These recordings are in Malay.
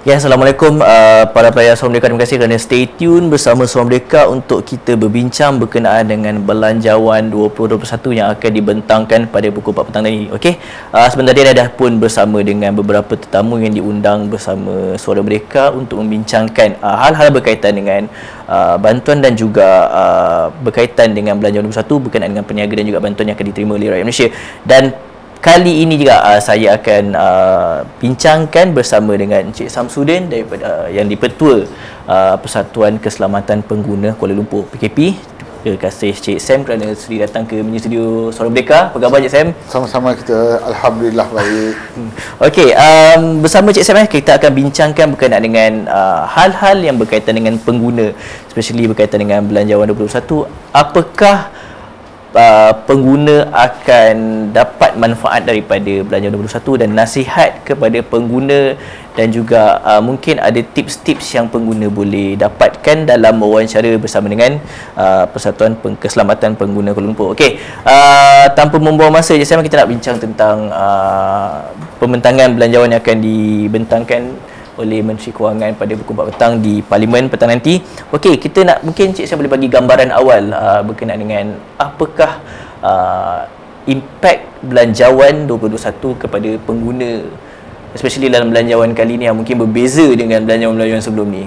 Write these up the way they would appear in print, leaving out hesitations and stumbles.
Ya, Assalamualaikum para pelajar Suara Merdeka. Terima kasih kerana stay tune bersama Suara Merdeka untuk kita berbincang berkenaan dengan Belanjawan 2021 yang akan dibentangkan pada pukul 4 petang tadi. Okey, sebentar dia dah pun bersama dengan beberapa tetamu yang diundang bersama Suara Merdeka untuk membincangkan hal-hal berkaitan dengan bantuan dan juga berkaitan dengan Belanjawan 2021 berkenaan dengan peniaga dan juga bantuan yang akan diterima oleh rakyat Malaysia. Dan kali ini juga saya akan bincangkan bersama dengan Encik Samsudin daripada yang di-Petua Persatuan Keselamatan Pengguna Kuala Lumpur PKP. Terima kasih Encik Sam kerana sudi datang ke mini studio Suara Merdeka. Apa khabar Encik Sam? Sama-sama, kita alhamdulillah baik. Okey, bersama Encik Sam kita akan bincangkan berkenaan dengan hal-hal yang berkaitan dengan pengguna, especially berkaitan dengan Belanjawan 2021. Apakah pengguna akan dapat manfaat daripada Belanjawan 2021 dan nasihat kepada pengguna dan juga mungkin ada tips-tips yang pengguna boleh dapatkan dalam wawancara bersama dengan Persatuan Keselamatan Pengguna Kuala Lumpur. Okey, tanpa membuang masa je, kita nak bincang tentang pembentangan belanjawan yang akan dibentangkan oleh Menteri Kewangan pada pukul 4 petang di Parlimen petang nanti. Okey, kita nak, mungkin Cik saya boleh bagi gambaran awal berkenaan dengan apakah impak Belanjawan 2021 kepada pengguna, especially dalam belanjawan kali ini yang mungkin berbeza dengan belanjawan-belanjawan sebelum ni.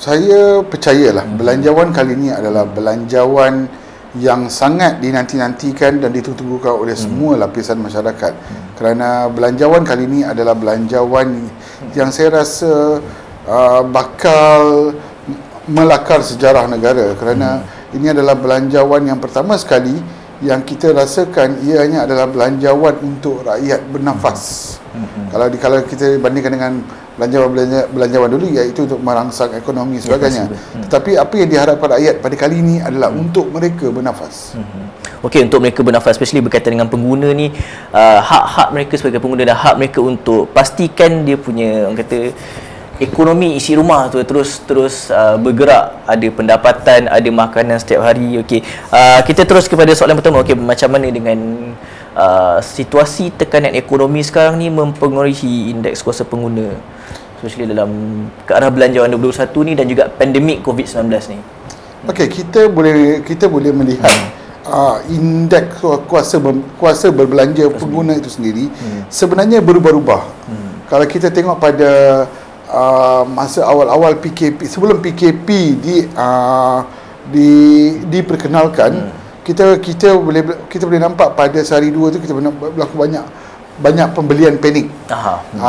Saya percayalah belanjawan kali ini adalah belanjawan yang sangat dinanti-nantikan dan ditunggu-tunggukan oleh semua lapisan masyarakat. Kerana belanjawan kali ini adalah belanjawan yang saya rasa bakal melakar sejarah negara, kerana ini adalah belanjawan yang pertama sekali yang kita rasakan ianya adalah belanjawan untuk rakyat bernafas. Kalau kita bandingkan dengan belanjawan dulu, iaitu untuk merangsang ekonomi sebagainya. Tetapi apa yang diharapkan rakyat pada kali ini adalah untuk mereka bernafas. Okey, untuk mereka bernafas, especially berkaitan dengan pengguna ni, hak-hak mereka sebagai pengguna dan hak mereka untuk pastikan dia punya, orang kata, ekonomi isi rumah tu terus bergerak, ada pendapatan, ada makanan setiap hari. Okey, kita terus kepada soalan pertama. Okey, macam mana dengan situasi tekanan ekonomi sekarang ni mempengaruhi indeks kuasa pengguna, especially dalam ke arah Belanjawan 2021 ni dan juga pandemik COVID-19 ni? Okey, kita boleh melihat indeks kuasa berbelanja pengguna itu sendiri sebenarnya berubah-ubah. Kalau kita tengok pada masa awal-awal PKP, sebelum PKP diperkenalkan, kita boleh nampak pada sehari dua tu kita berlaku banyak pembelian panik.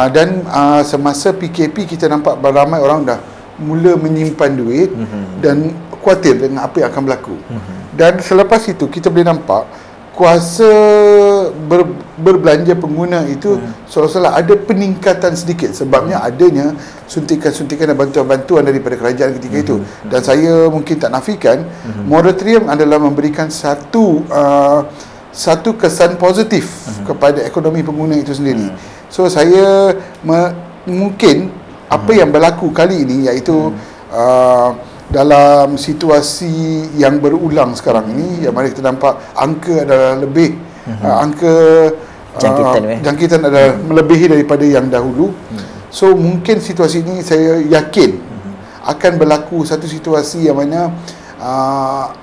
Dan semasa PKP kita nampak ramai orang dah mula menyimpan duit dan khawatir dengan apa yang akan berlaku. Dan selepas itu kita boleh nampak kuasa berbelanja pengguna itu seolah-olah ada peningkatan sedikit sebabnya adanya suntikan-suntikan dan bantuan-bantuan daripada kerajaan ketika itu. Dan saya mungkin tak nafikan moratorium adalah memberikan satu kesan positif kepada ekonomi pengguna itu sendiri. So saya mungkin apa yang berlaku kali ini, iaitu dalam situasi yang berulang sekarang ini, yang mana kita nampak angka adalah lebih angka jangkitan adalah melebihi daripada yang dahulu. So mungkin situasi ini saya yakin akan berlaku satu situasi yang mana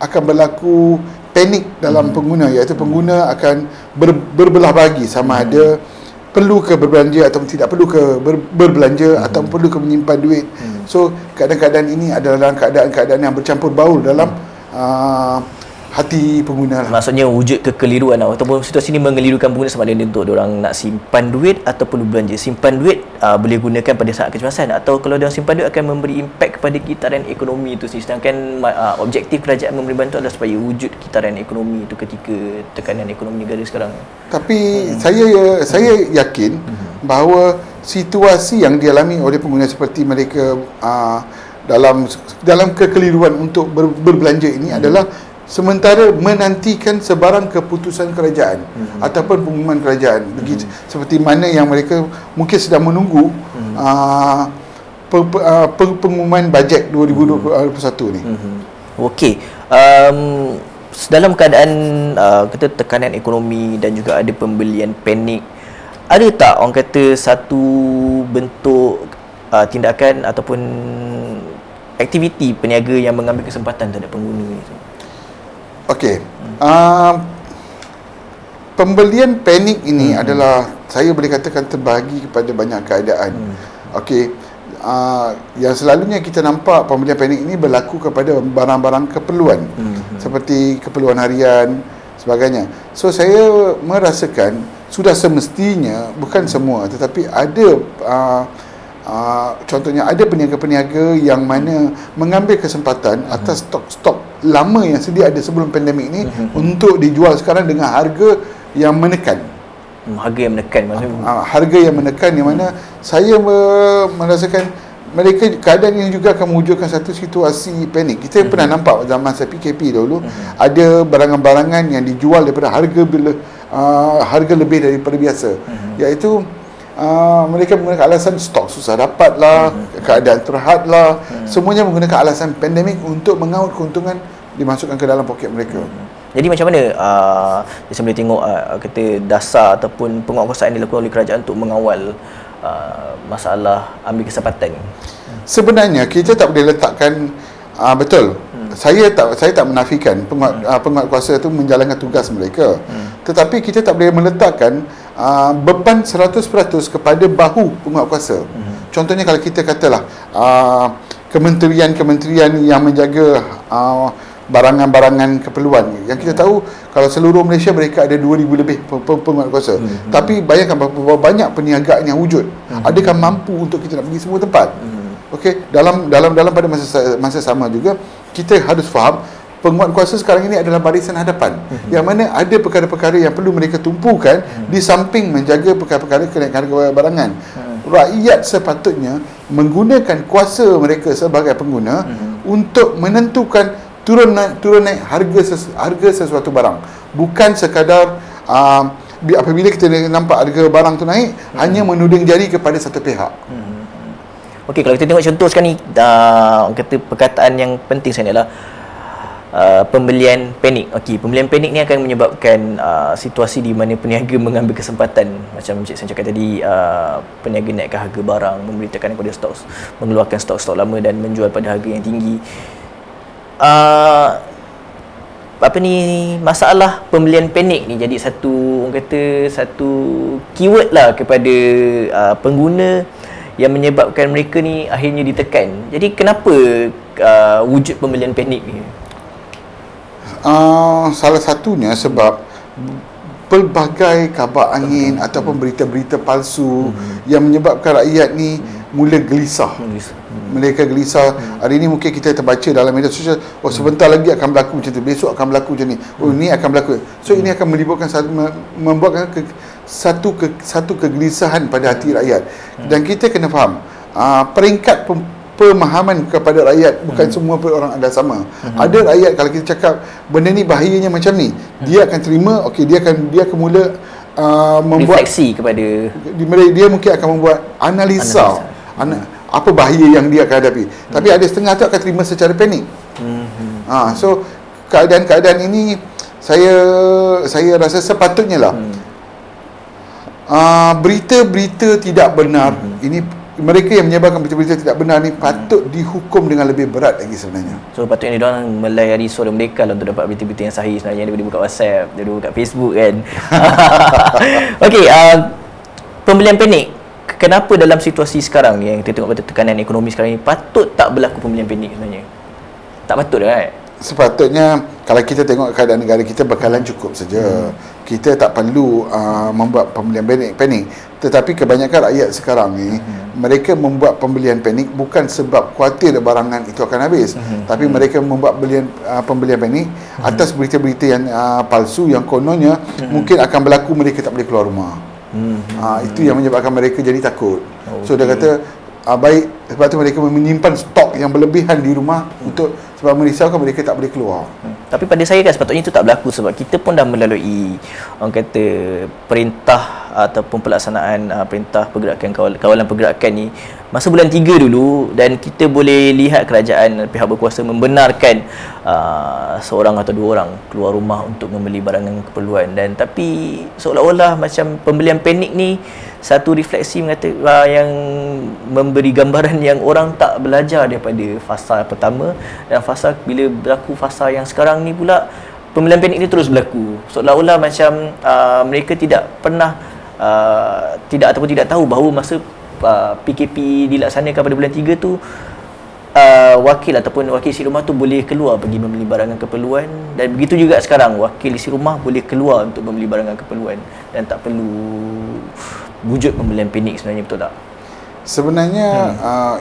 akan berlaku panik dalam pengguna, iaitu pengguna akan berbelah bagi sama ada perlu ke berbelanja atau tidak perlu ke berbelanja atau perlu ke menyimpan duit. So kadang-kadang ini adalah keadaan-keadaan yang bercampur baur dalam hati pengguna lah. Maksudnya wujud kekeliruan ataupun situasi ini mengelirukan pengguna sama ada untuk diorang nak simpan duit atau perlu belanja. Simpan duit boleh gunakan pada saat kecemasan, atau kalau diorang simpan duit akan memberi impak kepada kitaran ekonomi itu sendiri. Sedangkan objektif kerajaan memberi bantuan adalah supaya wujud kitaran ekonomi itu ketika tekanan ekonomi negara sekarang. Tapi saya yakin bahawa situasi yang dialami oleh pengguna seperti mereka dalam kekeliruan untuk berbelanja ini adalah sementara menantikan sebarang keputusan kerajaan ataupun pengumuman kerajaan. Begitu seperti mana yang mereka mungkin sedang menunggu pengumuman bajet 2021 ni. Okey, dalam keadaan kita tekanan ekonomi dan juga ada pembelian panik, ada tak orang kata satu bentuk tindakan ataupun aktiviti peniaga yang mengambil kesempatan terhadap pengguna ni? Okey. Pembelian panik ini adalah, saya boleh katakan, terbahagi kepada banyak keadaan. Okey. Yang selalunya kita nampak pembelian panik ini berlaku kepada barang-barang keperluan, seperti keperluan harian, sebagainya. So saya merasakan sudah semestinya, bukan semua, tetapi ada contohnya ada peniaga-peniaga yang mana mengambil kesempatan atas stok-stok lama yang sedia ada sebelum pandemik ni untuk dijual sekarang dengan harga yang menekan. Harga yang menekan maksudnya? Harga yang menekan, yang mana saya merasakan mereka keadaan ini juga akan mewujudkan satu situasi panik. Kita pernah nampak zaman masa PKP dahulu, ada barangan-barangan yang dijual daripada harga lebih daripada biasa, iaitu mereka menggunakan alasan stok susah dapat lah, keadaan terhad lah, semuanya menggunakan alasan pandemik untuk mengaut keuntungan dimasukkan ke dalam poket mereka. Jadi macam mana saya boleh tengok kata dasar ataupun penguatkuasaan yang dilakukan oleh kerajaan untuk mengawal masalah ambil kesempatan? Sebenarnya kita tak boleh letakkan betul. Saya tak menafikan penguatkuasa itu menjalankan tugas mereka. Tetapi kita tak boleh meletakkan beban 100% kepada bahu penguatkuasa. Contohnya kalau kita katalah kementerian-kementerian yang menjaga barangan-barangan keperluan, yang kita tahu kalau seluruh Malaysia mereka ada 2,000 lebih penguatkuasa. Tapi bayangkan berapa banyak perniagaan yang wujud. Adakah mampu untuk kita nak pergi semua tempat? Okey, dalam pada masa sama juga kita harus faham penguatkuasa sekarang ini adalah barisan hadapan, yang mana ada perkara-perkara yang perlu mereka tumpukan di samping menjaga perkara-perkara kenaikan harga barangan. Rakyat sepatutnya menggunakan kuasa mereka sebagai pengguna untuk menentukan turun naik harga sesuatu barang, bukan sekadar apabila kita nampak harga barang tu naik hanya menuding jari kepada satu pihak. Okey, kalau kita tengok contoh sekarang ni, kata perkataan yang penting sekarang adalah pembelian panik. Okey, pembelian panik ni akan menyebabkan situasi di mana peniaga mengambil kesempatan, macam Encik Sen cakap tadi, peniaga naikkan harga barang, memberi tekanan kepada stok, mengeluarkan stok-stok lama dan menjual pada harga yang tinggi. Masalah pembelian panik ni jadi satu, orang kata, satu keyword lah kepada pengguna yang menyebabkan mereka ni akhirnya ditekan. Jadi kenapa wujud pembelian panik ni? Salah satunya sebab pelbagai kabar angin ataupun berita-berita palsu yang menyebabkan rakyat ni mula gelisah. Mereka gelisah. Hari ini mungkin kita terbaca dalam media sosial, oh sebentar lagi akan berlaku macam tu, besok akan berlaku macam ni, oh ini akan berlaku. So ini akan melibatkan membuatkan satu kegelisahan pada hati rakyat. Dan kita kena faham peringkat pemahaman kepada rakyat bukan semua orang ada sama. Ada rakyat kalau kita cakap benda ni bahayanya macam ni, dia akan terima, okey, dia akan mula membuat refleksi kepada dia mungkin akan membuat analisa. Apa bahaya yang dia akan hadapi. Tapi ada setengah tu akan terima secara panik. So keadaan-keadaan ini saya rasa sepatutnya lah berita-berita tidak benar ini, mereka yang menyebarkan berita-berita tidak benar ni patut dihukum dengan lebih berat lagi sebenarnya. So patutnya dia orang melayari Suara Merdeka lah untuk dapat berita-berita yang sahih sebenarnya, daripada buka WhatsApp, daripada buka Facebook kan. Okey, pembelian panik, kenapa dalam situasi sekarang ni yang kita tengok pada tekanan ekonomi sekarang ni patut tak berlaku pembelian panik sebenarnya? Tak patut kan? Sepatutnya kalau kita tengok keadaan negara kita bekalan cukup saja. Kita tak perlu membuat pembelian panik. Tetapi kebanyakan rakyat sekarang ni mereka membuat pembelian panik bukan sebab khuatir barangan itu akan habis, tapi mereka membuat pembelian panik atas berita-berita yang palsu yang kononnya mungkin akan berlaku mereka tak boleh keluar rumah. Itu yang menyebabkan mereka jadi takut. So dia kata baik, sebab tu mereka menyimpan stok yang berlebihan di rumah untuk sebab merisaukan mereka tak boleh keluar. Tapi pada saya kan sepatutnya itu tak berlaku, sebab kita pun dah melalui, orang kata, perintah ataupun pelaksanaan perintah pergerakan kawalan pergerakan ni masa bulan 3 dulu, dan kita boleh lihat kerajaan pihak berkuasa membenarkan seorang atau dua orang keluar rumah untuk membeli barangan keperluan, dan tapi seolah-olah macam pembelian panik ni satu refleksi yang memberi gambaran yang orang tak belajar daripada fasa pertama, dan fasa bila berlaku fasa yang sekarang ni pula pembelian panik ni terus berlaku. Seolah-olah macam mereka tidak pernah tidak tahu bahawa masa PKP dilaksanakan pada bulan 3 tu wakil isi rumah tu boleh keluar pergi membeli barangan keperluan, dan begitu juga sekarang wakil isi rumah boleh keluar untuk membeli barangan keperluan dan tak perlu wujud pembelian panik sebenarnya, betul tak? Sebenarnya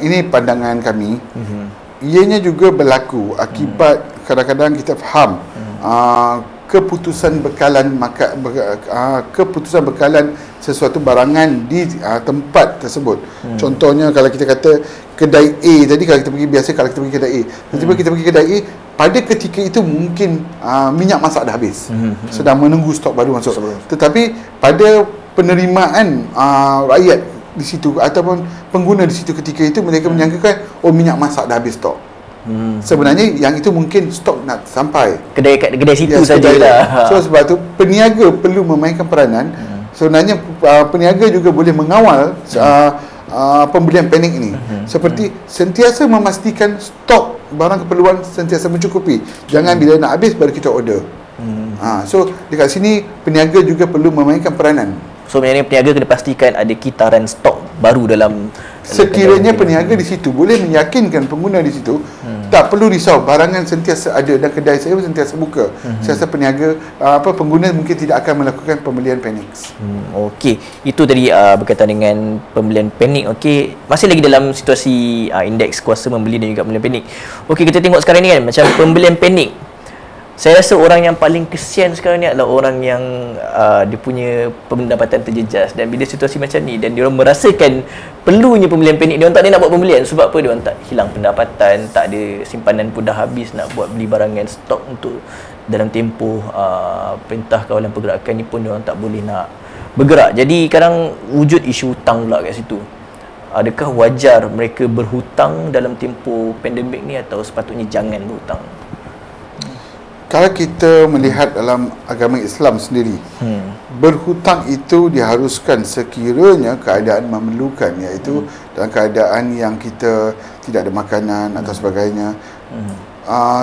ini pandangan kami. Ianya juga berlaku akibat kadang-kadang kita faham keputusan bekalan sesuatu barangan di tempat tersebut. Contohnya kalau kita kata kedai A tadi, kalau kita pergi kedai A, tiba-tiba kita pergi kedai A, pada ketika itu mungkin minyak masak dah habis, sedang menunggu stok baru masuk. Tetapi pada penerimaan rakyat di situ ataupun pengguna di situ ketika itu, mereka menyangkakan minyak masak dah habis stok. Sebenarnya yang itu mungkin stok nak sampai kedai situ sajalah. So sebab tu peniaga perlu memainkan peranan. Sebenarnya peniaga juga boleh mengawal pembelian panik ini, seperti sentiasa memastikan stok barang keperluan sentiasa mencukupi. Jangan bila nak habis baru kita order. So dekat sini peniaga juga perlu memainkan peranan. So sebenarnya peniaga kena pastikan ada kitaran stok baru dalam sekiranya peniaga di situ boleh meyakinkan pengguna di situ, tak perlu risau, barangan sentiasa ada dan kedai saya pun sentiasa buka. Saya rasa peniaga pengguna mungkin tidak akan melakukan pembelian panik. Okey, itu tadi berkaitan dengan pembelian panik. Okey, masih lagi dalam situasi indeks kuasa membeli dan juga pembelian panik. Okey, kita tengok sekarang ni kan, macam pembelian panik. Saya rasa orang yang paling kesian sekarang ni adalah orang yang dia punya pendapatan terjejas, dan bila situasi macam ni dan dia orang merasakan perlunya pembelian panik, dia orang tak ada nak buat pembelian. Sebab apa? Dia orang tak hilang pendapatan, tak ada simpanan pun dah habis nak buat beli barangan stok untuk dalam tempoh perintah kawalan pergerakan ni pun dia orang tak boleh nak bergerak. Jadi sekarang wujud isu hutang pula kat situ. Adakah wajar mereka berhutang dalam tempoh pandemik ni atau sepatutnya jangan berhutang? Kalau kita melihat dalam agama Islam sendiri, berhutang itu diharuskan sekiranya keadaan memerlukan, iaitu dalam keadaan yang kita tidak ada makanan atau sebagainya.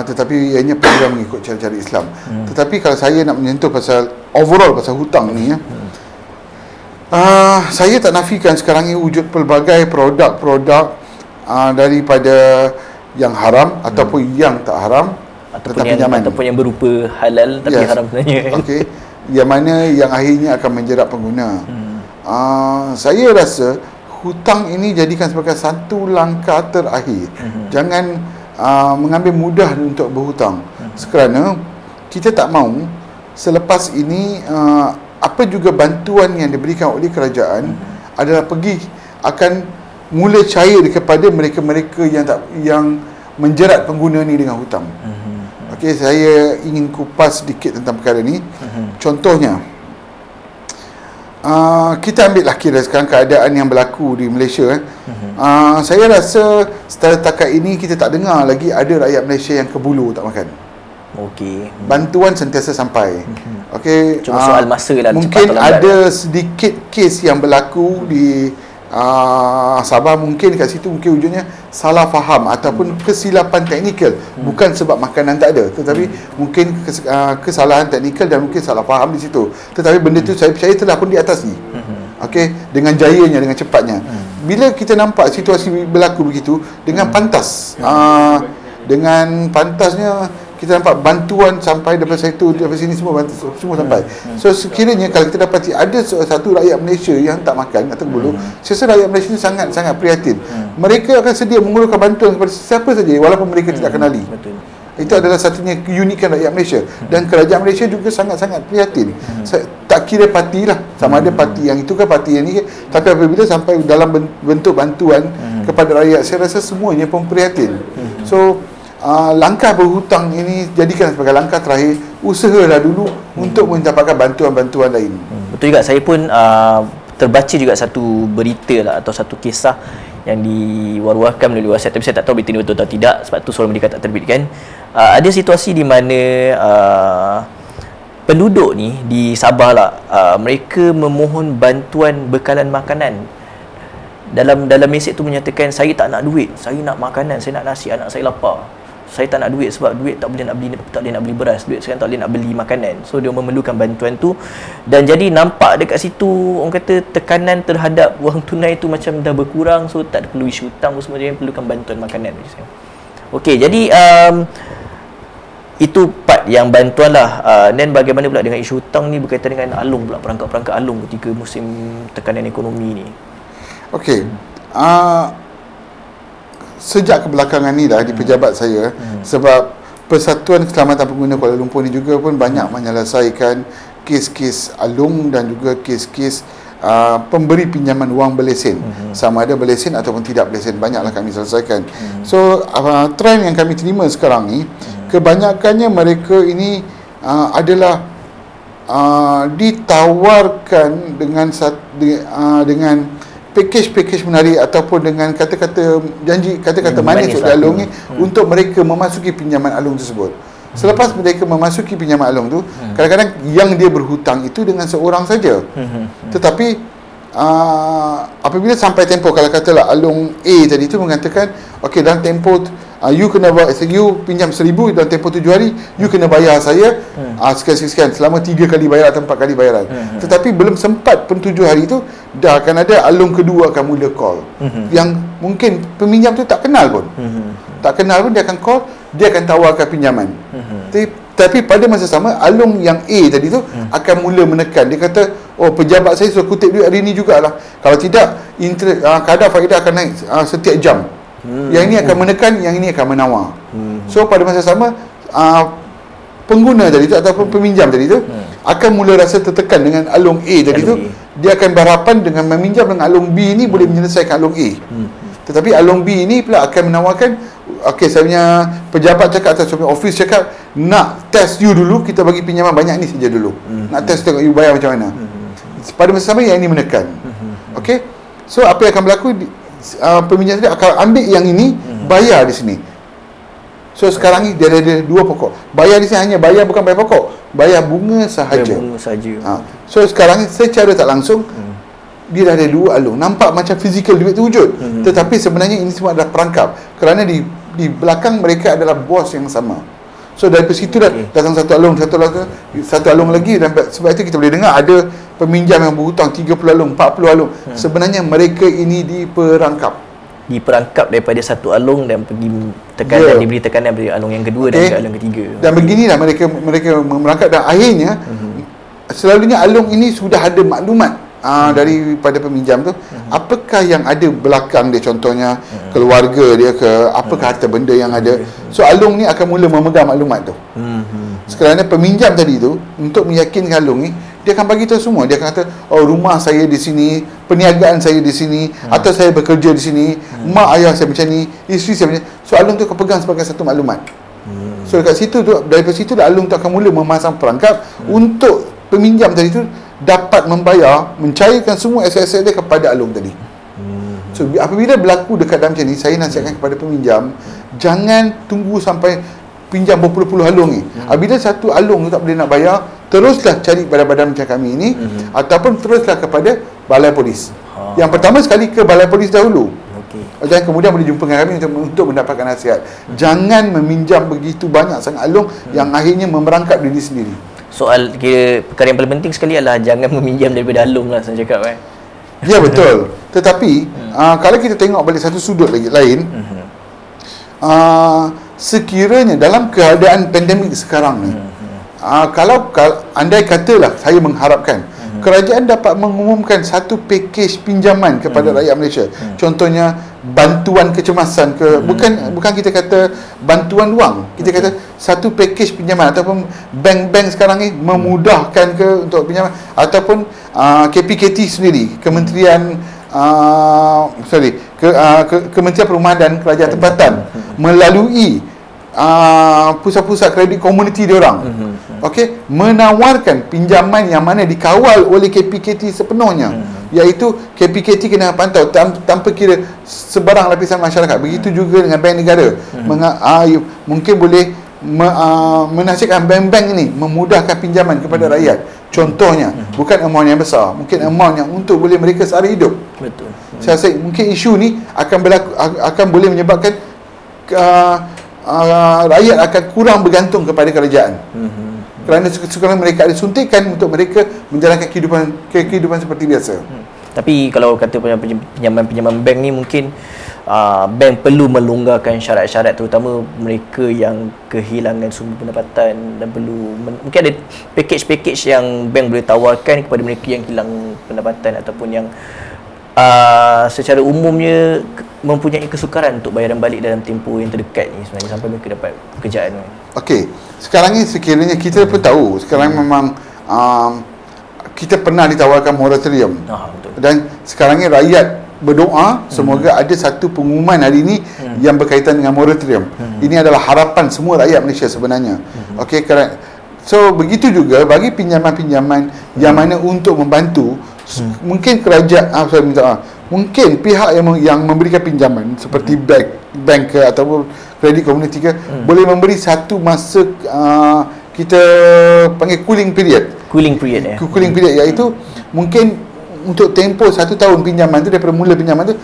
Tetapi ianya perlu mengikut cara-cara Islam. Tetapi kalau saya nak menyentuh pasal overall pasal hutang ni, saya tak nafikan sekarang ini wujud pelbagai produk-produk daripada yang haram ataupun yang tak haram, ataupun yang berupa halal tapi haram sebenarnya. Okey, yang mana yang akhirnya akan menjerat pengguna. Saya rasa hutang ini jadikan sebagai satu langkah terakhir. Jangan mengambil mudah untuk berhutang, kerana kita tak mahu selepas ini apa juga bantuan yang diberikan oleh kerajaan adalah akan mula cair kepada mereka-mereka yang menjerat pengguna ni dengan hutang. Okey, saya ingin kupas sedikit tentang perkara ni. Contohnya, kita ambillah kira sekarang keadaan yang berlaku di Malaysia. Saya rasa setakat ini kita tak dengar lagi ada rakyat Malaysia yang kebulu tak makan. Okey. Bantuan sentiasa sampai. Okey, cuma soal masa lah. Mungkin ada sedikit kes yang berlaku di Sabah, mungkin kat situ mungkin wujudnya salah faham ataupun kesilapan teknikal, bukan sebab makanan tak ada, tetapi mungkin kesalahan teknikal dan mungkin salah faham di situ. Tetapi benda tu saya percaya telah pun diatasi. Okey, dengan jayanya, dengan cepatnya. Bila kita nampak situasi berlaku begitu dengan pantas, dengan pantasnya kita nampak bantuan sampai daripada situ, daripada sini semua sampai. So sekiranya kalau kita dapati ada satu rakyat Malaysia yang tak makan atau kebulu, saya rasa rakyat Malaysia ni sangat-sangat prihatin. Mereka akan sedia mengulurkan bantuan kepada siapa saja walaupun mereka tidak kenali. Itu adalah satunya keunikan rakyat Malaysia, dan kerajaan Malaysia juga sangat-sangat prihatin. Tak kira parti lah, sama ada parti yang itu ke parti yang ni, tapi apabila sampai dalam bentuk bantuan kepada rakyat, saya rasa semuanya pun prihatin. So langkah berhutang ini jadikan sebagai langkah terakhir. Usahalah dulu untuk mendapatkan bantuan-bantuan lain. betul juga, saya pun terbaca juga satu berita lah atau satu kisah yang diwar-warkan melalui WhatsApp, tapi saya tak tahu berita ni betul atau tidak, sebab tu Suara Merdeka tak terbitkan. Ada situasi di mana penduduk ni di Sabah lah, mereka memohon bantuan bekalan makanan. Dalam mesej tu menyatakan, saya tak nak duit, saya nak makanan, saya nak nasi, anak saya lapar. Saya tak nak duit sebab duit tak boleh nak beli beras, duit sekarang tak boleh nak beli makanan. So dia memerlukan bantuan tu, dan jadi nampak dekat situ orang kata tekanan terhadap wang tunai tu macam dah berkurang. So tak perlu isu hutang semua, dia perlukan bantuan makanan. Okey, jadi itu part yang bantuan lah. Dan bagaimana pula dengan isu hutang ni berkaitan dengan alung pula, perangkap-perangkap alung ketika musim tekanan ekonomi ni? Okey, sejak kebelakangan ni dah di pejabat saya, sebab Persatuan Keselamatan Pengguna Kuala Lumpur ni juga pun banyak menyelesaikan kes-kes alung dan juga kes-kes pemberi pinjaman wang berlesen, sama ada berlesen ataupun tidak berlesen, banyaklah kami selesaikan. So trend yang kami terima sekarang ni, kebanyakannya mereka ini adalah ditawarkan dengan pakej-pakej menarik ataupun dengan kata-kata janji, kata-kata manis oleh alung ni untuk mereka memasuki pinjaman alung tersebut. Selepas mereka memasuki pinjaman alung tu, kadang-kadang yang dia berhutang itu dengan seorang saja. Tetapi apabila sampai tempoh, kalau katalah alung A tadi tu mengatakan, okey, dalam tempoh you pinjam 1,000 dalam tempoh 7 hari, you kena bayar saya sekian-sekian selama 3 kali bayaran atau 4 kali bayaran. Tetapi belum sempat pun 7 hari tu, dah akan ada alung kedua akan mula call, yang mungkin peminjam tu tak kenal pun. Tak kenal pun dia akan call, dia akan tawarkan pinjaman. Tapi pada masa sama, alung yang A tadi tu akan mula menekan. Dia kata, oh, pejabat saya suruh kutip duit hari ni jugalah, kalau tidak kadar faedah akan naik setiap jam. Yang ini akan menekan, yang ini akan menawar. So pada masa sama, pengguna tadi tu ataupun peminjam tadi tu akan mula rasa tertekan dengan alung A tadi tu. Dia akan berharapan dengan meminjam dengan alung B ni boleh menyelesaikan alung A. Tetapi alung B ni pula akan menawarkan, okey, saya punya pejabat cakap atau saya punya office cakap, nak test you dulu, kita bagi pinjaman banyak ni saja dulu. Nak test tengok you bayar macam mana. Pada masa sama yang ini menekan. Okey. So apa yang akan berlaku, peminjam tadi akan ambil yang ini, bayar di sini. So sekarang ni dia ada dua pokok. Bayar di sini hanya bayar, bukan bayar pokok, bayar bunga sahaja. So sekarang ni secara tak langsung dia dah ada dua alung. Nampak macam fizikal duit tu wujud, tetapi sebenarnya ini semua adalah perangkap, kerana di belakang mereka adalah bos yang sama. So dari situ dah datang satu alung lagi, dan sebab itu kita boleh dengar ada peminjam yang berhutang 30 alung, 40 alung. Sebenarnya mereka ini diperangkap daripada satu alung dan pergi tekanan, diberi tekanan dari alung yang kedua dan alung ketiga. Dan beginilah mereka merangkap, dan akhirnya selalunya alung ini sudah ada maklumat daripada peminjam tu, apakah yang ada belakang dia, contohnya keluarga dia ke, apakah harta benda yang ada. So alung ni akan mula memegang maklumat tu. Sekarang peminjam tadi tu, untuk meyakinkan alung ni, dia akan bagi tahu semua. Dia akan kata, oh, rumah saya di sini, perniagaan saya di sini, atau saya bekerja di sini, mak ayah saya macam ni, isteri saya macam ni. So alung tu akan pegang sebagai satu maklumat. So dekat situ tu, daripada situ alung tu akan mula memasang perangkap untuk peminjam tadi tu dapat membayar, mencairkan semua aset-aset dia kepada alung tadi. So apabila berlaku dekat dalam macam ni, saya nasihatkan kepada peminjam, jangan tunggu sampai pinjam berpuluh-puluh alung ni. Apabila satu alung tu tak boleh nak bayar, teruslah cari badan-badan macam kami ini, ataupun teruslah kepada balai polis. Yang pertama sekali ke balai polis dahulu. Jangan kemudian boleh jumpa dengan kami untuk mendapatkan nasihat. Jangan meminjam begitu banyak sangat alung yang akhirnya memerangkap diri sendiri. Soal perkara yang paling penting sekali adalah jangan meminjam daripada alung lah, saya cakap kan. Ya, betul. Tetapi kalau kita tengok balik satu sudut lagi lain, sekiranya dalam keadaan pandemik sekarang ni, kalau andai katalah, saya mengharapkan kerajaan dapat mengumumkan satu pakej pinjaman kepada rakyat Malaysia. Contohnya bantuan kecemasan ke, bukan kita kata bantuan wang, kita kata satu pakej pinjaman, ataupun bank-bank sekarang ni memudahkan ke untuk pinjaman, ataupun KPKT sendiri, Kementerian Kementerian Perumahan dan Kerajaan Tempatan melalui pusat-pusat kredit komuniti dia orang, okey, menawarkan pinjaman yang mana dikawal oleh KPKT sepenuhnya, iaitu KPKT kena pantau tanpa kira sebarang lapisan masyarakat. Begitu juga dengan bank negara. Mungkin boleh menasihatkan bank-bank ini memudahkan pinjaman kepada rakyat. Contohnya, bukan amount yang besar, mungkin amount yang untuk boleh mereka sehari hidup. Betul. Saya rasa mungkin isu ni akan boleh menyebabkan rakyat akan kurang bergantung kepada kerajaan. Kerana sekarang mereka ada suntikan untuk mereka menjalankan kehidupan seperti biasa. Tapi kalau kata pinjaman bank ni, mungkin bank perlu melonggarkan syarat-syarat, terutama mereka yang kehilangan sumber pendapatan, dan perlu mungkin ada package yang bank boleh tawarkan kepada mereka yang hilang pendapatan ataupun yang secara umumnya mempunyai kesukaran untuk bayaran balik dalam tempoh yang terdekat ni sebenarnya, sampai mereka dapat pekerjaan. Okey, sekarang ni sekiranya kita pun tahu sekarang memang kita pernah ditawarkan moratorium, dan sekarang ni rakyat berdoa semoga ada satu pengumuman hari ini yang berkaitan dengan moratorium. Ini adalah harapan semua rakyat Malaysia sebenarnya. Okey, so begitu juga bagi pinjaman-pinjaman yang mana untuk membantu. Mungkin kerajaan, mungkin pihak yang memberikan pinjaman seperti bank ke ataupun kredit komuniti ke, boleh memberi satu masa kita panggil cooling period, iaitu mungkin untuk tempoh 1 tahun pinjaman tu, daripada mula pinjaman tu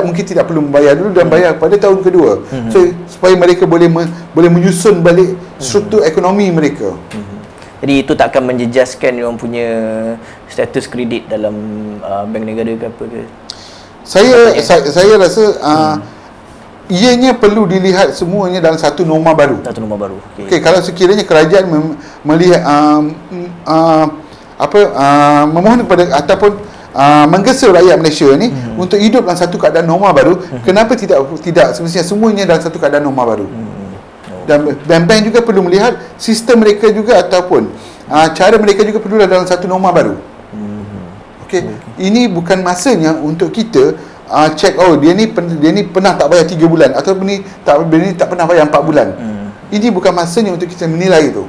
mungkin tidak perlu membayar dulu dan bayar pada tahun kedua. So supaya mereka boleh menyusun balik struktur ekonomi mereka. Jadi itu tak akan menjejaskan orang punya status kredit dalam bank negara ke apa ke? Saya rasa ianya perlu dilihat semuanya dalam satu norma baru. Okey, kalau sekiranya kerajaan melihat memohon kepada ataupun menggesa rakyat Malaysia ni untuk hidup dalam satu keadaan norma baru, kenapa tidak semestinya semuanya dalam satu keadaan norma baru? Dan bank-bank juga perlu melihat sistem mereka juga ataupun cara mereka juga perlu dalam satu norma baru. Okey, ini bukan masanya untuk kita check dia ni pernah tak bayar 3 bulan ataupun ni tak pernah bayar 4 bulan. Ini bukan masanya untuk kita menilai itu.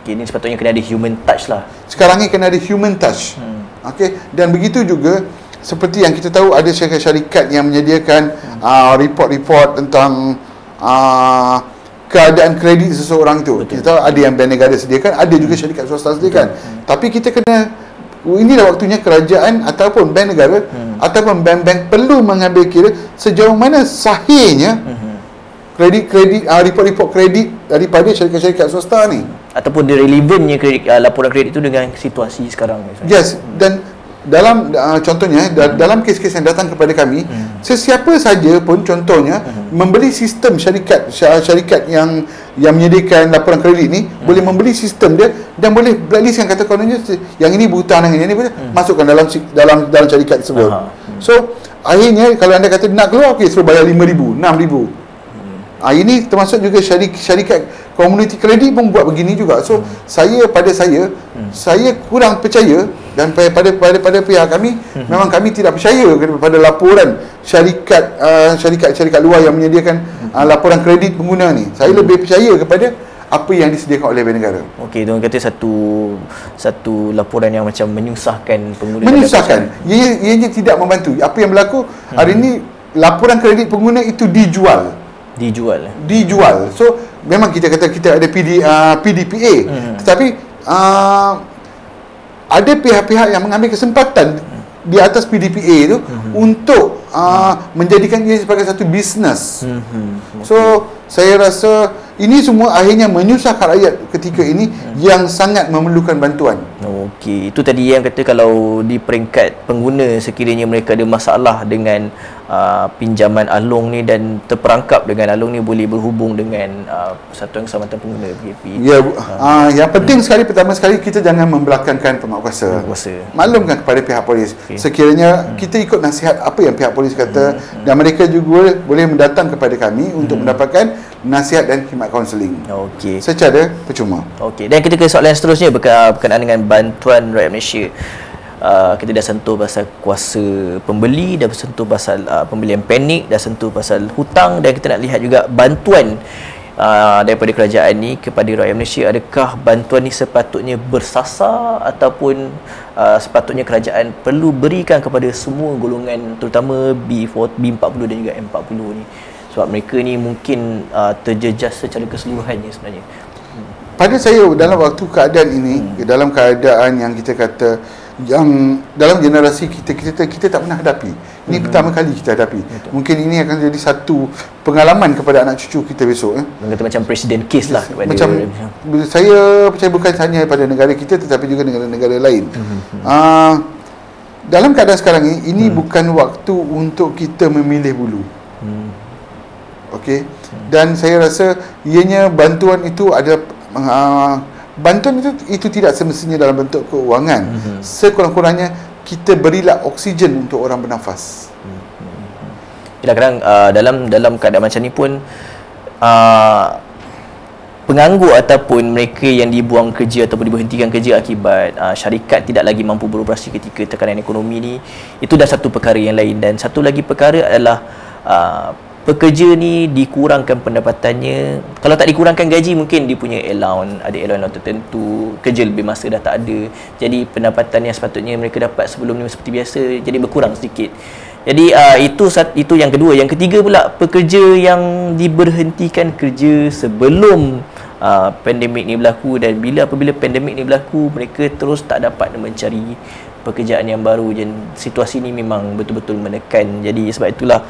Okey, ini sepatutnya kena ada human touch lah. Sekarang ni kena ada human touch. Okey, dan begitu juga seperti yang kita tahu ada syarikat yang menyediakan report-report tentang keadaan kredit seseorang itu. Betul. Kita tahu ada yang bank negara sediakan, ada juga syarikat swasta sediakan. Tapi kita kena, inilah waktunya kerajaan ataupun bank negara ataupun bank-bank perlu mengambil kira sejauh mana sahihnya report-report kredit daripada syarikat-syarikat swasta ni, ataupun relevannya laporan kredit itu dengan situasi sekarang. Yes, dan dalam contohnya dalam kes-kes yang datang kepada kami, sesiapa saja pun contohnya membeli sistem syarikat yang menyediakan laporan kredit ni, boleh membeli sistem dia dan boleh blacklistkan, kata kononnya yang ini berhutang dengan yang ini, masukkan dalam syarikat tersebut. So akhirnya kalau anda kata nak keluar, okey, suruh bayar 5,000, 6,000. Ini termasuk juga syarikat komuniti kredit pun buat begini juga. So saya kurang percaya, dan pada pihak kami memang kami tidak percaya kepada laporan syarikat luar yang menyediakan laporan kredit pengguna ni. Saya lebih percaya kepada apa yang disediakan oleh bank negara. Okey, tuan kata satu laporan yang macam menyusahkan pengguna. Ianya tidak membantu. Apa yang berlaku hari ini, laporan kredit pengguna itu dijual. So memang kita kata kita ada PDPA, tetapi ada pihak-pihak yang mengambil kesempatan di atas PDPA itu untuk menjadikan ia sebagai satu bisnes. So saya rasa ini semua akhirnya menyusahkan rakyat ketika ini yang sangat memerlukan bantuan. Okey, itu tadi yang kata kalau di peringkat pengguna sekiranya mereka ada masalah dengan pinjaman Along ni dan terperangkap dengan Along ni, boleh berhubung dengan Persatuan Keselamatan Pengguna PKP. Ya, yang penting sekali, pertama sekali kita jangan membelakangkan penguatkuasa. Maklumkan kepada pihak polis. Sekiranya kita ikut nasihat apa yang pihak polis kata, dan mereka juga boleh mendatang kepada kami untuk mendapatkan nasihat dan khidmat kaunseling. Okey. Secara percuma. Okey. Dan kita ke soalan seterusnya berkenaan dengan bantuan rakyat Malaysia. Kita dah sentuh pasal kuasa pembeli, dah sentuh pasal pembelian panik, dah sentuh pasal hutang, dan kita nak lihat juga bantuan daripada kerajaan ni kepada rakyat Malaysia? Adakah bantuan ni sepatutnya bersasar ataupun sepatutnya kerajaan perlu berikan kepada semua golongan, terutama B40 dan juga M40 ni, sebab mereka ni mungkin terjejas secara keseluruhannya sebenarnya? Pada saya, dalam waktu keadaan ini, dalam keadaan yang kita kata yang dalam generasi kita tak pernah hadapi. Ini pertama kali kita hadapi. Betul. Mungkin ini akan jadi satu pengalaman kepada anak cucu kita besok. Kata macam presiden case lah kepada macam saya percaya bukan hanya pada negara kita tetapi juga negara-negara lain. Dalam keadaan sekarang ini bukan waktu untuk kita memilih bulu. Okey. Dan saya rasa ianya bantuan itu ada bantuan itu tidak semestinya dalam bentuk keuangan. Sekurang-kurangnya kita berilah oksigen untuk orang bernafas. Kadang-kadang dalam keadaan macam ni pun penganggur ataupun mereka yang dibuang kerja ataupun diberhentikan kerja akibat syarikat tidak lagi mampu beroperasi ketika tekanan ekonomi ni, itu dah satu perkara yang lain. Dan satu lagi perkara adalah pekerja ni dikurangkan pendapatannya. Kalau tak dikurangkan gaji, mungkin dia punya allowance, ada allowance tertentu, kerja lebih masa dah tak ada, jadi pendapatan yang sepatutnya mereka dapat sebelum ni seperti biasa jadi berkurang sedikit. Jadi itu yang kedua. Yang ketiga pula, pekerja yang diberhentikan kerja sebelum pandemik ni berlaku, dan apabila pandemik ni berlaku, mereka terus tak dapat mencari pekerjaan yang baru. Dan situasi ni memang betul-betul menekan. Jadi sebab itulah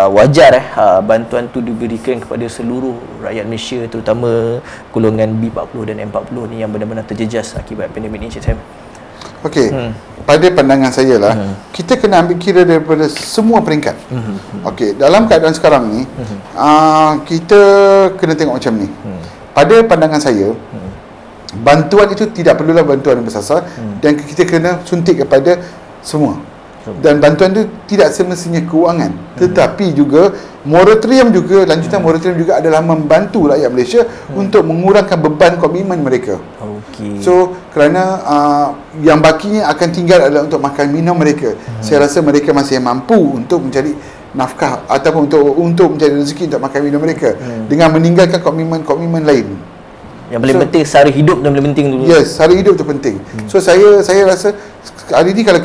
wajar bantuan tu diberikan kepada seluruh rakyat Malaysia, terutama golongan B40 dan M40 ni yang benar-benar terjejas akibat pandemik ni, Cik Sam. Okey, pada pandangan saya lah, kita kena ambil kira daripada semua peringkat. Okey, dalam keadaan sekarang ni, kita kena tengok macam ni. Pada pandangan saya, bantuan itu tidak perlulah bantuan yang bersasar, dan kita kena suntik kepada semua. Dan bantuan itu tidak semestinya keuangan, tetapi juga moratorium juga, lanjutan moratorium juga adalah membantu rakyat Malaysia untuk mengurangkan beban komitmen mereka. So kerana yang bakinya akan tinggal adalah untuk makan minum mereka. Saya rasa mereka masih mampu untuk mencari nafkah ataupun untuk mencari rezeki untuk makan minum mereka, dengan meninggalkan komitmen-komitmen lain. Yang paling penting sara hidup yang paling penting dulu. Yes, sara hidup tu penting. So saya rasa hari ni kalau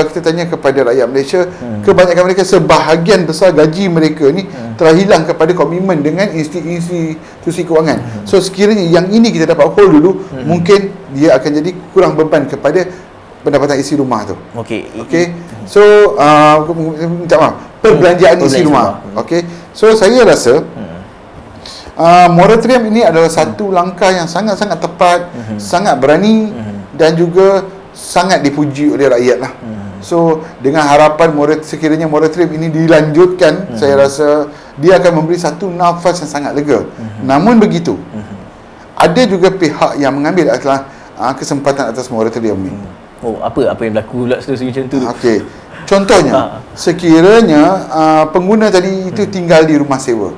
kita tanya kepada rakyat Malaysia, kebanyakan mereka, sebahagian besar gaji mereka ni telah hilang kepada komitmen dengan institusi kewangan. So sekiranya yang ini kita dapat hold dulu, mungkin dia akan jadi kurang beban kepada pendapatan isi rumah tu. Okey. So minta maaf, perbelanjaan isi rumah. Okey. So saya rasa moratorium ini adalah satu langkah yang sangat-sangat tepat, sangat berani, dan juga sangat dipuji oleh rakyat lah. So dengan harapan sekiranya moratorium ini dilanjutkan, saya rasa dia akan memberi satu nafas yang sangat lega. Namun begitu, ada juga pihak yang mengambil adalah kesempatan atas moratorium ini. Apa yang berlaku pula seterusnya macam tu? Okey. Contohnya, sekiranya pengguna tadi itu tinggal di rumah sewa.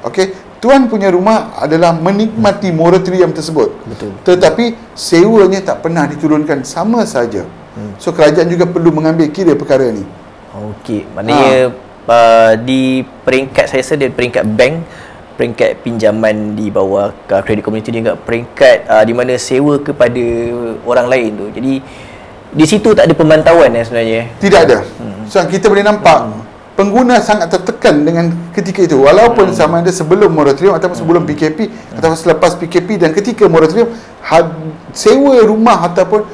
Okey, tuan punya rumah adalah menikmati moratorium tersebut. Betul. Tetapi sewanya tak pernah diturunkan sama saja. So kerajaan juga perlu mengambil kira perkara ni. Okey, maknanya di peringkat, saya rasa di peringkat bank, peringkat pinjaman di bawah kredit komuniti, juga peringkat di mana sewa kepada orang lain tu. Jadi di situ tak ada pemantauan sebenarnya. Tidak ada. So kita boleh nampak pengguna sangat tertekan dengan ketika itu, walaupun sama ada sebelum moratorium ataupun sebelum PKP ataupun selepas PKP. Dan ketika moratorium, sewa rumah ataupun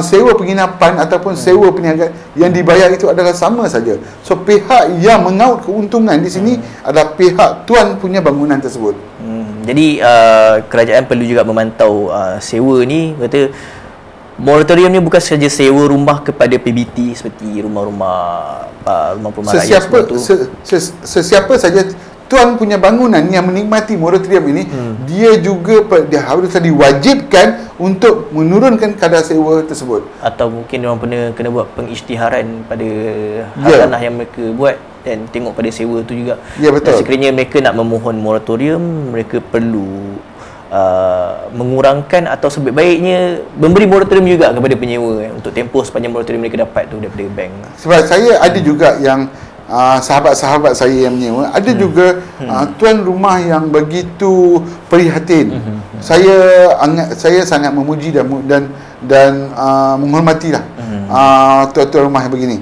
sewa penginapan ataupun sewa perniagaan yang dibayar itu adalah sama saja. So pihak yang mengaut keuntungan di sini adalah pihak tuan punya bangunan tersebut. Jadi kerajaan perlu juga memantau sewa ni. Kata moratorium ni bukan sahaja sewa rumah kepada PBT seperti rumah-rumah rakyat semua tu. Sesiapa saja tuan punya bangunan yang menikmati moratorium ini, dia juga harus diwajibkan untuk menurunkan kadar sewa tersebut. Atau mungkin orang kena buat pengisytiharan pada tanah yang mereka buat, dan tengok pada sewa tu juga. Ya, betul. Dan sekiranya mereka nak memohon moratorium, mereka perlu mengurangkan atau sebaik-baiknya memberi moratorium juga kepada penyewa untuk tempoh sepanjang moratorium mereka dapat tu daripada bank. Sebab saya ada juga yang sahabat-sahabat saya yang menyewa, ada juga tuan rumah yang begitu prihatin. Saya sangat memuji dan menghormatilah tuan-tuan rumah yang begini.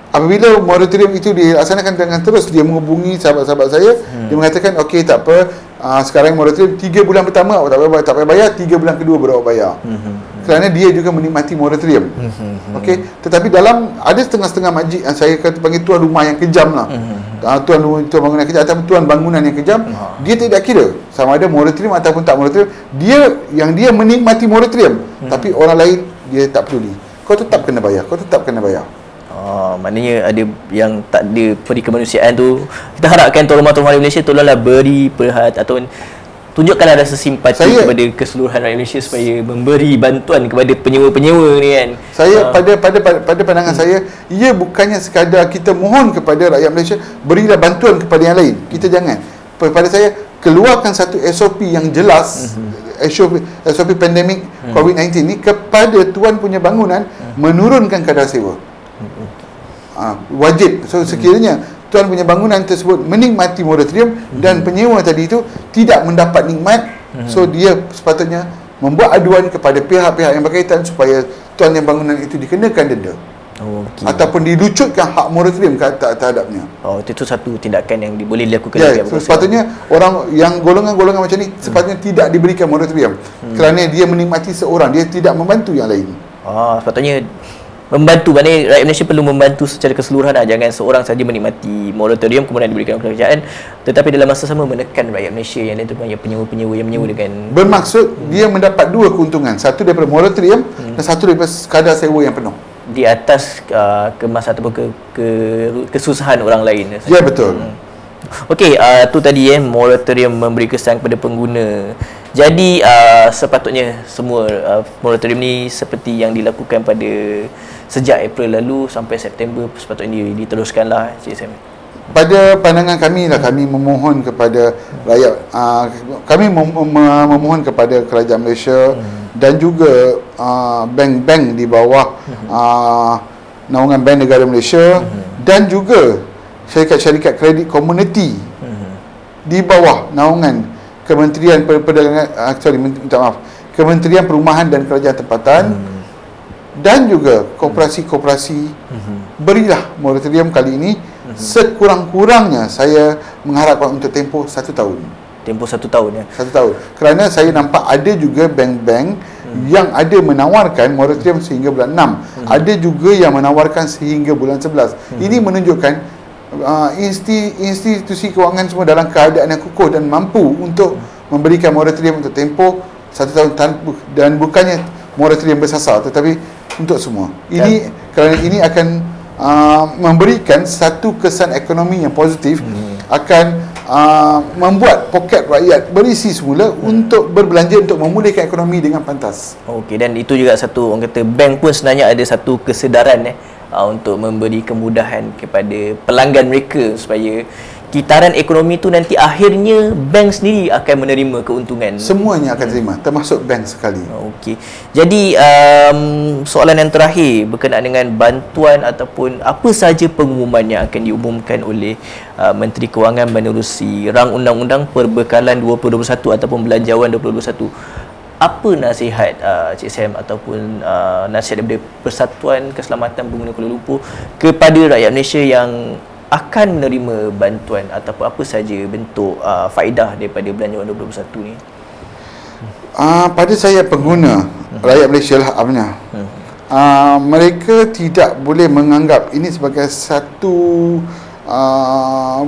Apabila moratorium itu dilaksanakan dengan terus, dia menghubungi sahabat-sahabat saya, dia mengatakan okey, tak apa, sekarang moratorium 3 bulan pertama tak payah bayar, 3 bulan kedua baru bayar. Kerana dia juga menikmati moratorium. Okey, tetapi dalam ada setengah-setengah majlis, saya kata panggil tuan rumah yang kejam lah. Tuan bangunan yang kejam ataupun tuan bangunan yang kejam, dia tidak kira sama ada moratorium ataupun tak moratorium. Dia menikmati moratorium, tapi orang lain dia tak peduli. Kau tetap kena bayar. Maknanya ada yang tak ada peri kemanusiaan tu. Kita harapkan tuan rumah di Malaysia tolonglah beri perhatian atau tunjukkanlah rasa simpati kepada keseluruhan rakyat Malaysia supaya memberi bantuan kepada penyewa-penyewa ni kan. Saya pada pandangan saya, ia bukannya sekadar kita mohon kepada rakyat Malaysia berilah bantuan kepada yang lain. Kita jangan. Pada saya, keluarkan satu SOP yang jelas, SOP pandemik COVID-19 ni kepada tuan punya bangunan, menurunkan kadar sewa. Wajib. So sekiranya tuan punya bangunan tersebut menikmati moratorium dan penyewa tadi itu tidak mendapat nikmat, so dia sepatutnya membuat aduan kepada pihak-pihak yang berkaitan supaya tuan yang bangunan itu dikenakan denda. Ataupun dilucutkan hak moratorium terhadapnya. Itu satu tindakan yang boleh dilakukan. So sepatutnya orang yang golongan-golongan macam ni sepatutnya tidak diberikan moratorium kerana dia menikmati seorang, dia tidak membantu yang lain. Sepatutnya membantu, maknanya rakyat Malaysia perlu membantu secara keseluruhan lah. Jangan seorang saja menikmati moratorium kemudian diberikan pekerjaan, tetapi dalam masa sama menekan rakyat Malaysia yang lain, terutama penyewa-penyewa yang menyewa dengan bermaksud dia mendapat dua keuntungan, satu daripada moratorium dan satu daripada kadar sewa yang penuh di atas kemas ataupun kesusahan orang lain. Ya, betul. Okey, tu tadi moratorium memberi kesan kepada pengguna. Jadi sepatutnya semua moratorium ni seperti yang dilakukan pada sejak April lalu sampai September sepatutnya diteruskanlah, Cik Sam. Pada pandangan kami lah, kami memohon kepada rakyat, kami memohon kepada kerajaan Malaysia dan juga bank-bank di bawah naungan Bank Negara Malaysia dan juga syarikat-syarikat kredit komuniti di bawah naungan Kementerian Perdagangan, Kementerian Perumahan dan Kerajaan Tempatan dan juga koperasi-koperasi, berilah moratorium kali ini sekurang-kurangnya. Saya mengharapkan untuk tempoh 1 tahun. Tempoh 1 tahun ya. 1 tahun. Kerana saya nampak ada juga bank-bank yang ada menawarkan moratorium sehingga bulan 6. Ada juga yang menawarkan sehingga bulan 11. Ini menunjukkan institusi kewangan semua dalam keadaan yang kukuh dan mampu untuk memberikan moratorium untuk tempoh 1 tahun dan bukannya moratorium bersasar tetapi untuk semua. Ini kerana ini akan memberikan satu kesan ekonomi yang positif, akan membuat poket rakyat berisi semula untuk berbelanja untuk memulihkan ekonomi dengan pantas. Okey, dan itu juga satu, orang kata bank pun sebenarnya ada satu kesedaran untuk memberi kemudahan kepada pelanggan mereka supaya kitaran ekonomi tu nanti akhirnya bank sendiri akan menerima keuntungan. Semuanya akan terima, termasuk bank sekali. Okey. Jadi soalan yang terakhir berkenaan dengan bantuan ataupun apa sahaja pengumuman yang akan diumumkan oleh Menteri Kewangan menerusi rang undang-undang perbekalan 2021 ataupun belanjawan 2021. Apa nasihat Cik Sam ataupun nasihat daripada Persatuan Keselamatan Pengguna Kuala Lumpur kepada rakyat Malaysia yang akan menerima bantuan ataupun apa saja bentuk faedah daripada belanjawan 2021 ni? Pada saya pengguna rakyat Malaysia lah apanya. Mereka tidak boleh menganggap ini sebagai satu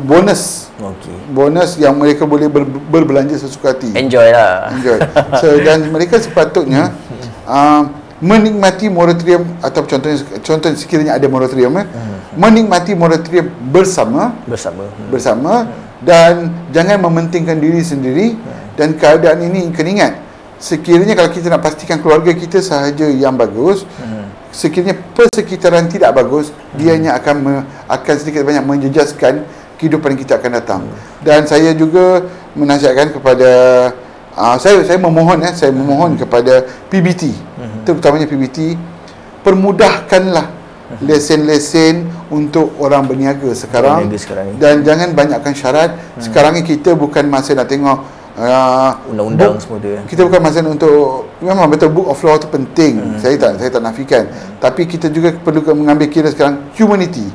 bonus. Bonus yang mereka boleh berbelanja sesuka hati. Enjoy lah. Dan mereka sepatutnya menikmati moratorium atau contohnya sekiranya ada moratorium, menikmati moratorium bersama dan jangan mementingkan diri sendiri. Dan keadaan ini kena ingat, sekiranya kalau kita nak pastikan keluarga kita sahaja yang bagus, sekiranya persekitaran tidak bagus, dia hanya akan sedikit banyak menjejaskan kehidupan kita akan datang. Dan saya juga menasihatkan kepada saya memohon kepada PBT, terutamanya PBT, permudahkanlah lesen-lesen untuk orang berniaga sekarang, dan jangan banyakkan syarat. Sekarang ni kita bukan masa nak tengok undang-undang semua tu. Kita bukan masa untuk, memang betul book of law tu penting, saya tak nafikan, tapi kita juga perlu mengambil kira sekarang humanity,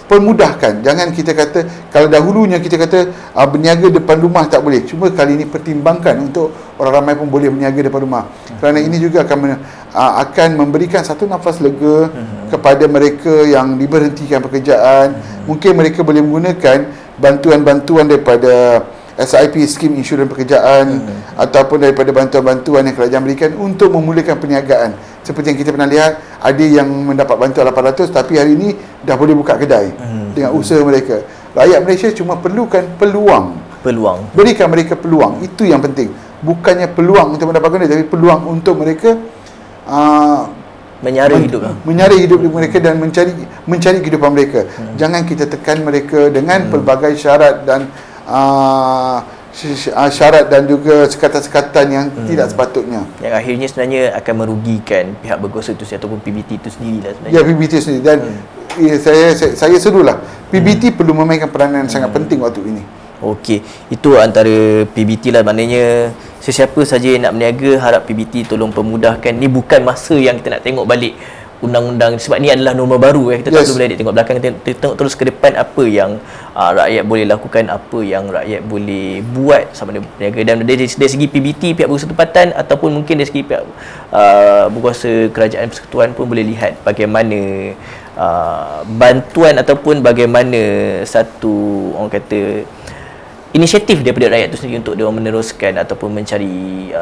permudahkan. Jangan kita kata, kalau dahulunya kita kata berniaga depan rumah tak boleh, cuma kali ini pertimbangkan untuk orang ramai pun boleh berniaga depan rumah, kerana ini juga akan memberikan satu nafas lega kepada mereka yang diberhentikan pekerjaan. Mungkin mereka boleh menggunakan bantuan-bantuan daripada SIP, skim insurans pekerjaan, ataupun daripada bantuan-bantuan yang kerajaan berikan untuk memulakan perniagaan. Seperti yang kita pernah lihat, ada yang mendapat bantuan 800 tapi hari ini dah boleh buka kedai dengan usaha mereka. Rakyat Malaysia cuma perlukan peluang. Berikan mereka peluang, itu yang penting. Bukannya peluang untuk mendapatkan duit, tapi peluang untuk mereka menyara hidup mereka dan mencari kehidupan mereka. Jangan kita tekan mereka dengan pelbagai syarat dan syarat dan juga sekatan-sekatan yang tidak sepatutnya, yang akhirnya sebenarnya akan merugikan pihak berkuasa itu ataupun PBT itu sendiri lah sebenarnya. Ya, PBT sendiri. Dan saya serulah PBT perlu memainkan peranan sangat penting waktu ini. Okey, itu antara PBT lah. Maknanya sesiapa saja yang nak berniaga, harap PBT tolong pemudahkan. Ni bukan masa yang kita nak tengok balik undang-undang, sebab ni adalah norma baru. Kita tak perlu boleh tengok belakang, kita tengok terus ke depan apa yang rakyat boleh lakukan, apa yang rakyat boleh buat sama ada berniaga. Dan dari segi PBT, pihak berkuasa tempatan, ataupun mungkin dari segi pihak berkuasa kerajaan persekutuan pun boleh lihat bagaimana bantuan ataupun bagaimana satu, orang kata, inisiatif daripada rakyat itu sendiri untuk dia meneruskan ataupun mencari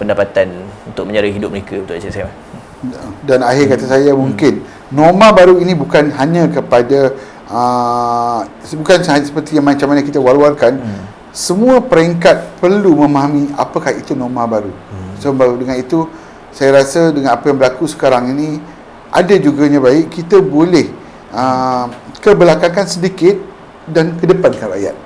pendapatan untuk menyara hidup mereka. Betul Encik Sam? Dan akhir kata saya, mungkin norma baru ini bukan hanya kepada bukan hanya seperti yang macam mana kita war-warkan. Semua peringkat perlu memahami apakah itu norma baru. So dengan itu, saya rasa dengan apa yang berlaku sekarang ini, ada juganya baik kita boleh kebelakangkan sedikit dan kedepankan rakyat.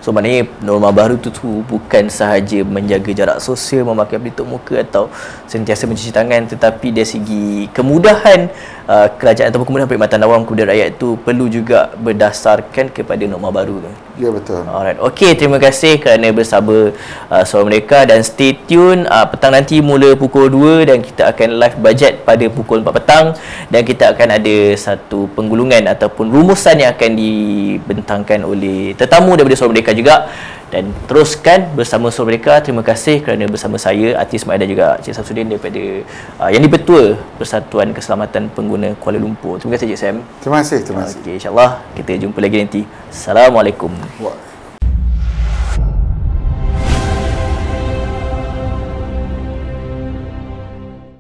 So maknanya norma baru tu bukan sahaja menjaga jarak sosial, memakai pelitup muka atau sentiasa mencuci tangan, tetapi dari segi kemudahan kerajaan ataupun kemudahan perkhidmatan awam kepada rakyat itu perlu juga berdasarkan kepada norma baru tu. Ya, betul. Alright. Okey, terima kasih kerana bersama Suara Merdeka, dan stay tune petang nanti mula pukul 2 dan kita akan live bajet pada pukul 4 petang, dan kita akan ada satu penggulungan ataupun rumusan yang akan dibentangkan oleh tetamu daripada Suara Merdeka juga. Dan teruskan bersama Suara Merdeka. Terima kasih kerana bersama saya, Atis Mak, dan juga Cik Samsudin daripada yang di-Ketua Persatuan Keselamatan Pengguna Kuala Lumpur. Terima kasih Cik Sam. Terima kasih. Okey, insya-Allah kita jumpa lagi nanti. Assalamualaikum.